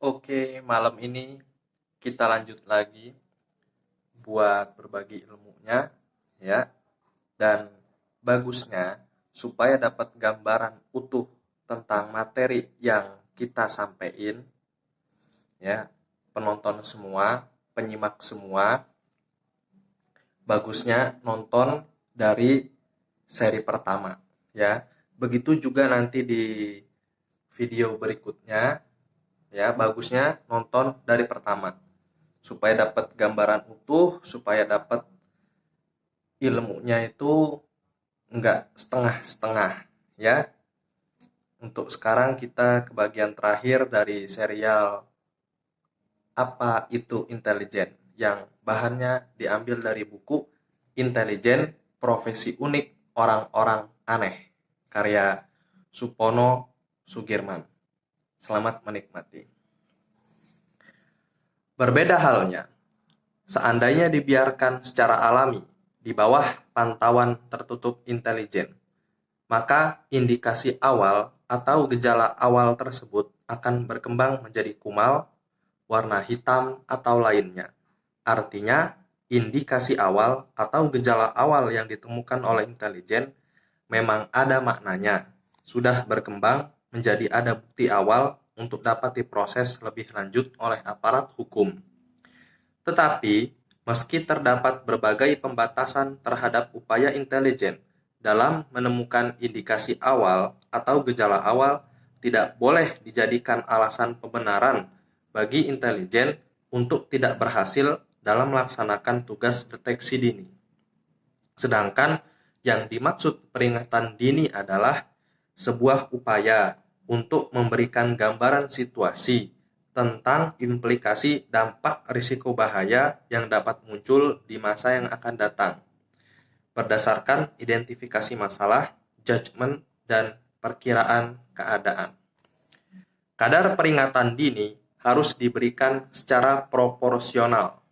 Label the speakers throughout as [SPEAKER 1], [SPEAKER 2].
[SPEAKER 1] Oke, malam ini kita lanjut lagi buat berbagi ilmunya ya. Dan bagusnya supaya dapat gambaran utuh tentang materi yang kita sampaikan ya, penonton semua, penyimak semua, bagusnya nonton dari seri pertama ya. Begitu juga nanti di video berikutnya ya, bagusnya nonton dari pertama supaya dapat gambaran utuh, supaya dapat ilmunya itu enggak setengah-setengah ya. Untuk sekarang kita ke bagian terakhir dari serial Apa Itu Intelijen, yang bahannya diambil dari buku Intelijen, Profesi Unik Orang-orang Aneh, karya Supono Sugirman. Selamat menikmati. Berbeda halnya seandainya dibiarkan secara alami di bawah pantauan tertutup intelijen, maka indikasi awal atau gejala awal tersebut akan berkembang menjadi kumal, warna hitam, atau lainnya. Artinya, indikasi awal atau gejala awal yang ditemukan oleh intelijen memang ada maknanya, sudah berkembang menjadi ada bukti awal untuk dapat diproses lebih lanjut oleh aparat hukum. Tetapi, meski terdapat berbagai pembatasan terhadap upaya intelijen dalam menemukan indikasi awal atau gejala awal, tidak boleh dijadikan alasan pembenaran bagi intelijen untuk tidak berhasil dalam melaksanakan tugas deteksi dini. Sedangkan yang dimaksud peringatan dini adalah sebuah upaya untuk memberikan gambaran situasi tentang implikasi dampak risiko bahaya yang dapat muncul di masa yang akan datang, berdasarkan identifikasi masalah, judgement, dan perkiraan keadaan. Kadar peringatan dini harus diberikan secara proporsional,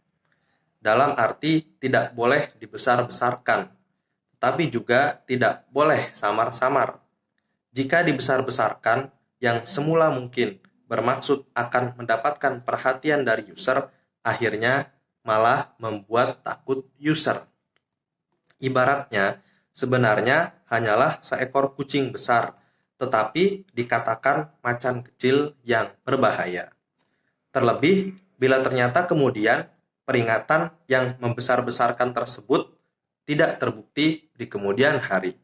[SPEAKER 1] dalam arti tidak boleh dibesar-besarkan, tapi juga tidak boleh samar-samar. Jika dibesar-besarkan, yang semula mungkin bermaksud akan mendapatkan perhatian dari user, akhirnya malah membuat takut user. Ibaratnya, sebenarnya hanyalah seekor kucing besar, tetapi dikatakan macan kecil yang berbahaya. Terlebih, bila ternyata kemudian peringatan yang membesar-besarkan tersebut tidak terbukti di kemudian hari.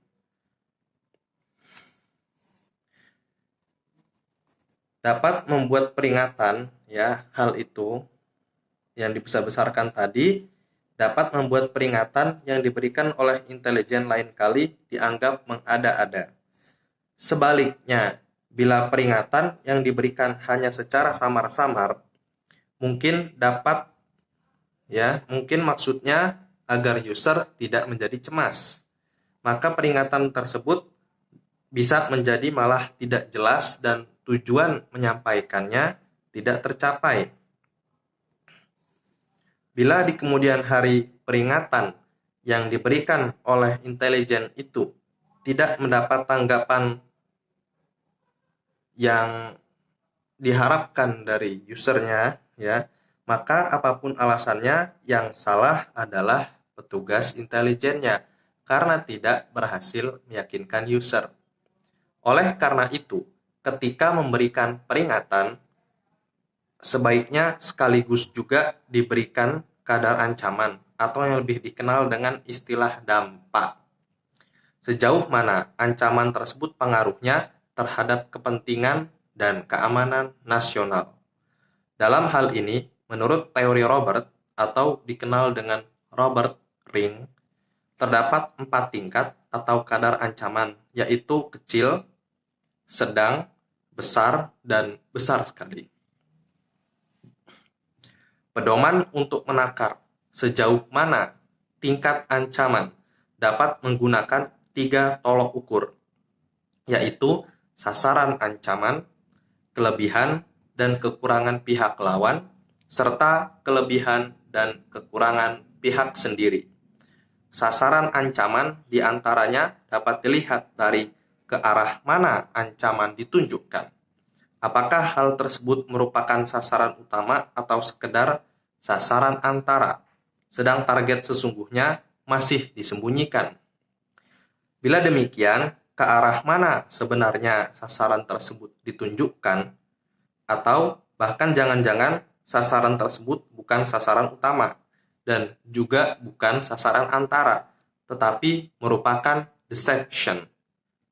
[SPEAKER 1] Dapat membuat peringatan, ya, hal itu yang dibesar-besarkan tadi dapat membuat peringatan yang diberikan oleh intelijen lain kali dianggap mengada-ada. Sebaliknya, bila peringatan yang diberikan hanya secara samar-samar, mungkin maksudnya agar user tidak menjadi cemas. Maka peringatan tersebut bisa menjadi malah tidak jelas dan tujuan menyampaikannya tidak tercapai. Bila di kemudian hari peringatan yang diberikan oleh intelijen itu tidak mendapat tanggapan yang diharapkan dari usernya, ya, maka apapun alasannya, yang salah adalah petugas intelijennya karena tidak berhasil meyakinkan user. Oleh karena itu, ketika memberikan peringatan, sebaiknya sekaligus juga diberikan kadar ancaman atau yang lebih dikenal dengan istilah dampak. Sejauh mana ancaman tersebut pengaruhnya terhadap kepentingan dan keamanan nasional. Dalam hal ini, menurut teori Robert atau dikenal dengan Robert Ring, terdapat 4 tingkat atau kadar ancaman, yaitu kecil, sedang, besar, dan besar sekali. Pedoman untuk menakar sejauh mana tingkat ancaman dapat menggunakan 3 tolok ukur, yaitu sasaran ancaman, kelebihan dan kekurangan pihak lawan, serta kelebihan dan kekurangan pihak sendiri. Sasaran ancaman diantaranya dapat dilihat dari ke arah mana ancaman ditunjukkan. Apakah hal tersebut merupakan sasaran utama atau sekedar sasaran antara, sedang target sesungguhnya masih disembunyikan? Bila demikian, ke arah mana sebenarnya sasaran tersebut ditunjukkan? Atau bahkan jangan-jangan sasaran tersebut bukan sasaran utama dan juga bukan sasaran antara, tetapi merupakan deception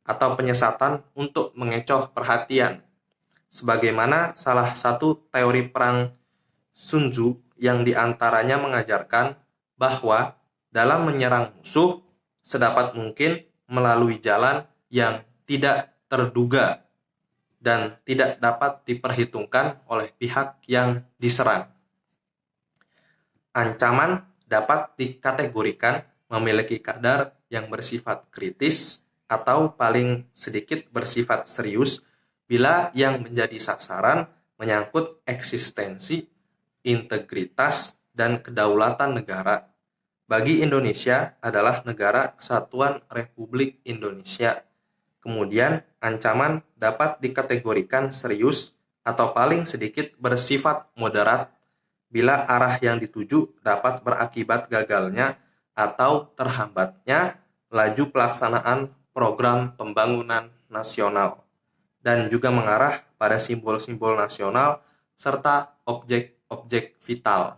[SPEAKER 1] atau penyesatan untuk mengecoh perhatian. Sebagaimana salah satu teori perang Sun Tzu yang diantaranya mengajarkan bahwa dalam menyerang musuh sedapat mungkin melalui jalan yang tidak terduga dan tidak dapat diperhitungkan oleh pihak yang diserang. Ancaman dapat dikategorikan memiliki kadar yang bersifat kritis atau paling sedikit bersifat serius bila yang menjadi sasaran menyangkut eksistensi, integritas, dan kedaulatan negara. Bagi Indonesia adalah Negara Kesatuan Republik Indonesia. Kemudian, ancaman dapat dikategorikan serius atau paling sedikit bersifat moderat bila arah yang dituju dapat berakibat gagalnya atau terhambatnya laju pelaksanaan program pembangunan nasional dan juga mengarah pada simbol-simbol nasional serta objek-objek vital.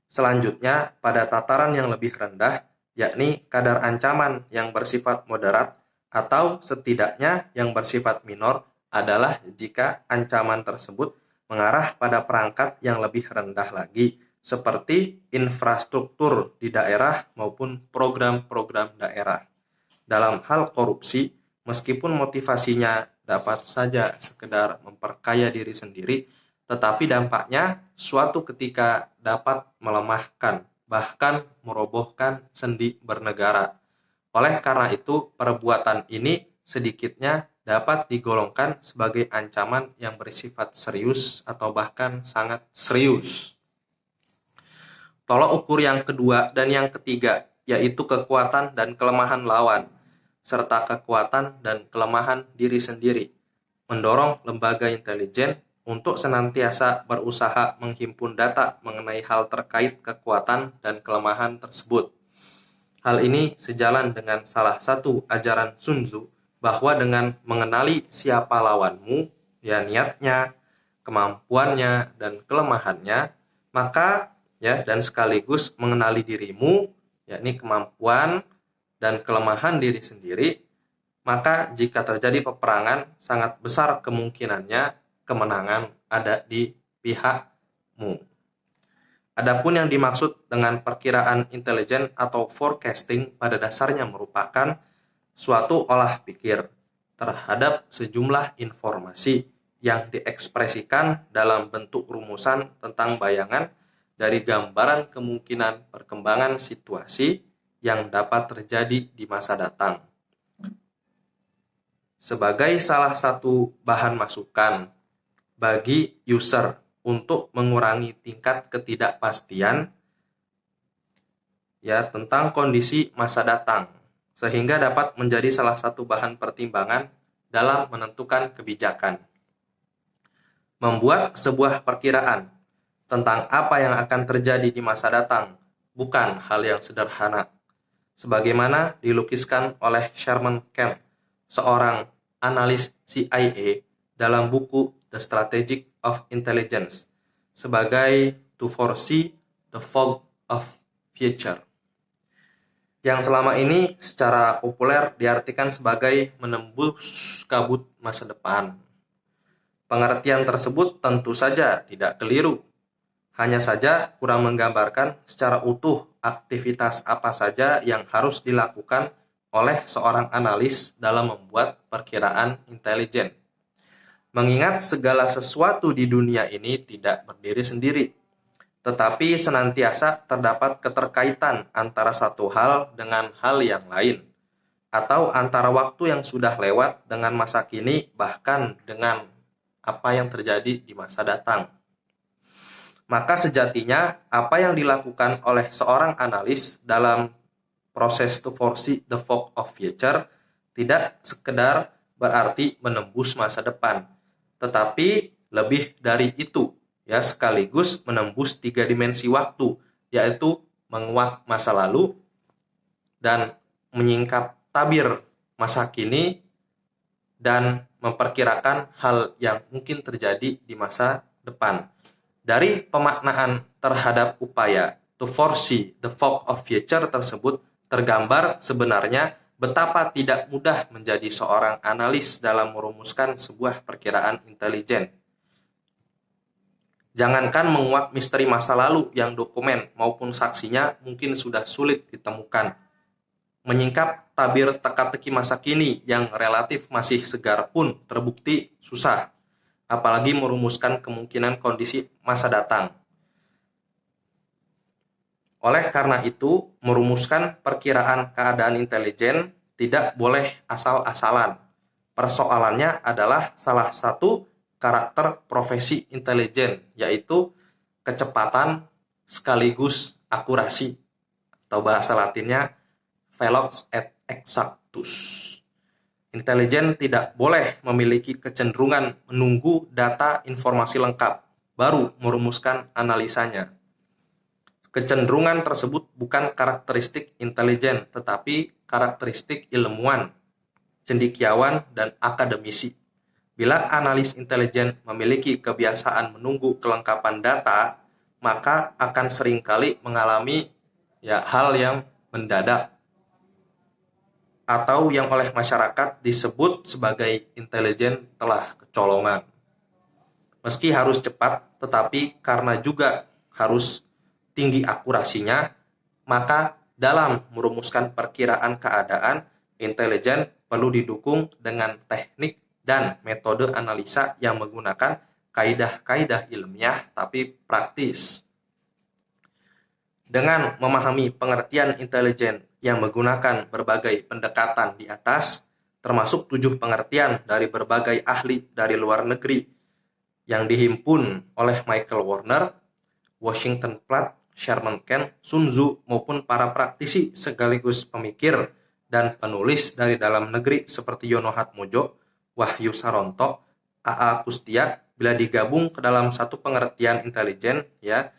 [SPEAKER 1] Selanjutnya, pada tataran yang lebih rendah, yakni kadar ancaman yang bersifat moderat atau setidaknya yang bersifat minor adalah jika ancaman tersebut mengarah pada perangkat yang lebih rendah lagi, seperti infrastruktur di daerah maupun program-program daerah. Dalam hal korupsi, meskipun motivasinya dapat saja sekedar memperkaya diri sendiri, tetapi dampaknya suatu ketika dapat melemahkan, bahkan merobohkan sendi bernegara. Oleh karena itu, perbuatan ini sedikitnya dapat digolongkan sebagai ancaman yang bersifat serius atau bahkan sangat serius. Tolok ukur yang kedua dan yang ketiga, yaitu kekuatan dan kelemahan lawan, serta kekuatan dan kelemahan diri sendiri, mendorong lembaga intelijen untuk senantiasa berusaha menghimpun data mengenai hal terkait kekuatan dan kelemahan tersebut. Hal ini sejalan dengan salah satu ajaran Sun Tzu bahwa dengan mengenali siapa lawanmu, ya niatnya, kemampuannya, dan kelemahannya, maka dan sekaligus mengenali dirimu, yakni kemampuan dan kelemahan diri sendiri, maka jika terjadi peperangan, sangat besar kemungkinannya kemenangan ada di pihakmu. Adapun yang dimaksud dengan perkiraan intelijen atau forecasting pada dasarnya merupakan suatu olah pikir terhadap sejumlah informasi yang diekspresikan dalam bentuk rumusan tentang bayangan dari gambaran kemungkinan perkembangan situasi yang dapat terjadi di masa datang. Sebagai salah satu bahan masukan bagi user untuk mengurangi tingkat ketidakpastian tentang kondisi masa datang, sehingga dapat menjadi salah satu bahan pertimbangan dalam menentukan kebijakan. Membuat sebuah perkiraan tentang apa yang akan terjadi di masa datang bukan hal yang sederhana. Sebagaimana dilukiskan oleh Sherman Kemp, seorang analis CIA dalam buku The Strategy of Intelligence, sebagai to foresee the fog of future, yang selama ini secara populer diartikan sebagai menembus kabut masa depan. Pengertian tersebut tentu saja tidak keliru, hanya saja kurang menggambarkan secara utuh aktivitas apa saja yang harus dilakukan oleh seorang analis dalam membuat perkiraan intelijen. Mengingat segala sesuatu di dunia ini tidak berdiri sendiri, tetapi senantiasa terdapat keterkaitan antara satu hal dengan hal yang lain, atau antara waktu yang sudah lewat dengan masa kini, bahkan dengan apa yang terjadi di masa datang. Maka sejatinya apa yang dilakukan oleh seorang analis dalam proses to foresee the fog of future tidak sekedar berarti menembus masa depan, tetapi lebih dari itu, ya, sekaligus menembus 3 dimensi waktu, yaitu menguak masa lalu dan menyingkap tabir masa kini dan memperkirakan hal yang mungkin terjadi di masa depan. Dari pemaknaan terhadap upaya to foresee the fog of future tersebut tergambar sebenarnya betapa tidak mudah menjadi seorang analis dalam merumuskan sebuah perkiraan intelijen. Jangankan menguak misteri masa lalu yang dokumen maupun saksinya mungkin sudah sulit ditemukan. Menyingkap tabir teka-teki masa kini yang relatif masih segar pun terbukti susah, apalagi merumuskan kemungkinan kondisi masa datang. Oleh karena itu, merumuskan perkiraan keadaan intelijen tidak boleh asal-asalan. Persoalannya adalah salah satu karakter profesi intelijen, yaitu kecepatan sekaligus akurasi, atau bahasa latinnya velox et exactus. Intelijen tidak boleh memiliki kecenderungan menunggu data informasi lengkap, baru merumuskan analisanya. Kecenderungan tersebut bukan karakteristik intelijen, tetapi karakteristik ilmuwan, cendekiawan, dan akademisi. Bila analis intelijen memiliki kebiasaan menunggu kelengkapan data, maka akan seringkali mengalami hal yang mendadak atau yang oleh masyarakat disebut sebagai intelijen telah kecolongan. Meski harus cepat, tetapi karena juga harus tinggi akurasinya, maka dalam merumuskan perkiraan keadaan, intelijen perlu didukung dengan teknik dan metode analisa yang menggunakan kaidah-kaidah ilmiah tapi praktis. Dengan memahami pengertian intelijen yang menggunakan berbagai pendekatan di atas, termasuk 7 pengertian dari berbagai ahli dari luar negeri yang dihimpun oleh Michael Warner, Washington Platt, Sherman Kent, Sun Tzu, maupun para praktisi sekaligus pemikir dan penulis dari dalam negeri seperti Yono Hatmojo, Wahyu Saronto, A.A. Kustia, bila digabung ke dalam satu pengertian intelijen, ya,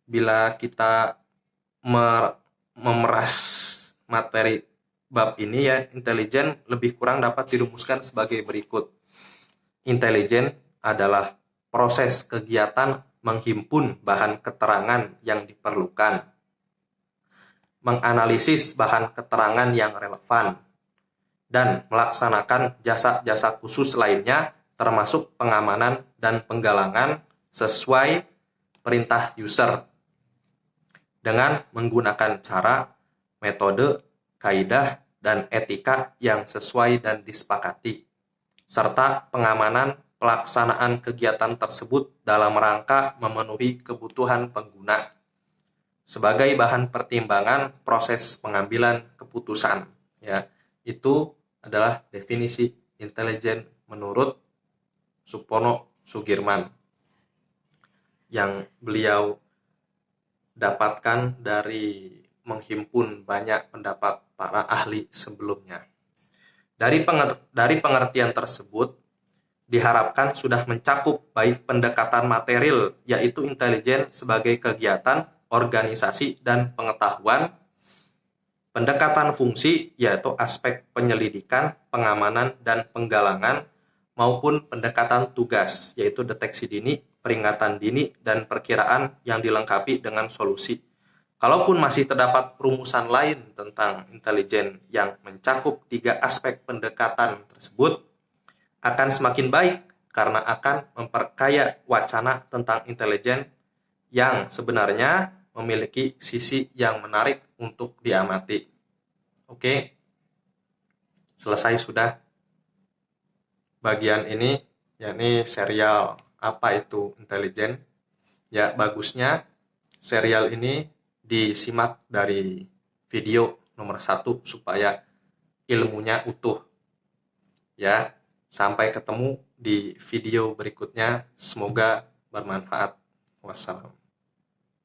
[SPEAKER 1] bila kita memeras materi bab ini, ya, intelijen lebih kurang dapat dirumuskan sebagai berikut. Intelijen adalah proses kegiatan menghimpun bahan keterangan yang diperlukan, menganalisis bahan keterangan yang relevan, dan melaksanakan jasa-jasa khusus lainnya termasuk pengamanan dan penggalangan sesuai perintah user dengan menggunakan cara, metode, kaidah, dan etika yang sesuai dan disepakati, serta pengamanan pelaksanaan kegiatan tersebut dalam rangka memenuhi kebutuhan pengguna sebagai bahan pertimbangan proses pengambilan keputusan. Ya, itu adalah definisi intelijen menurut Supono Sugirman yang beliau dapatkan dari menghimpun banyak pendapat para ahli sebelumnya. Dari pengertian tersebut, diharapkan sudah mencakup baik pendekatan material, yaitu intelijen sebagai kegiatan, organisasi, dan pengetahuan, pendekatan fungsi, yaitu aspek penyelidikan, pengamanan, dan penggalangan, maupun pendekatan tugas, yaitu deteksi dini, peringatan dini, dan perkiraan yang dilengkapi dengan solusi. Kalaupun masih terdapat rumusan lain tentang intelijen yang mencakup 3 aspek pendekatan tersebut, akan semakin baik karena akan memperkaya wacana tentang intelijen yang sebenarnya memiliki sisi yang menarik untuk diamati. Oke, selesai sudah bagian ini, yakni serial apa itu intelijen. Ya, bagusnya serial ini disimak dari video nomor 1 supaya ilmunya utuh. Ya, sampai ketemu di video berikutnya. Semoga bermanfaat. Wassalam.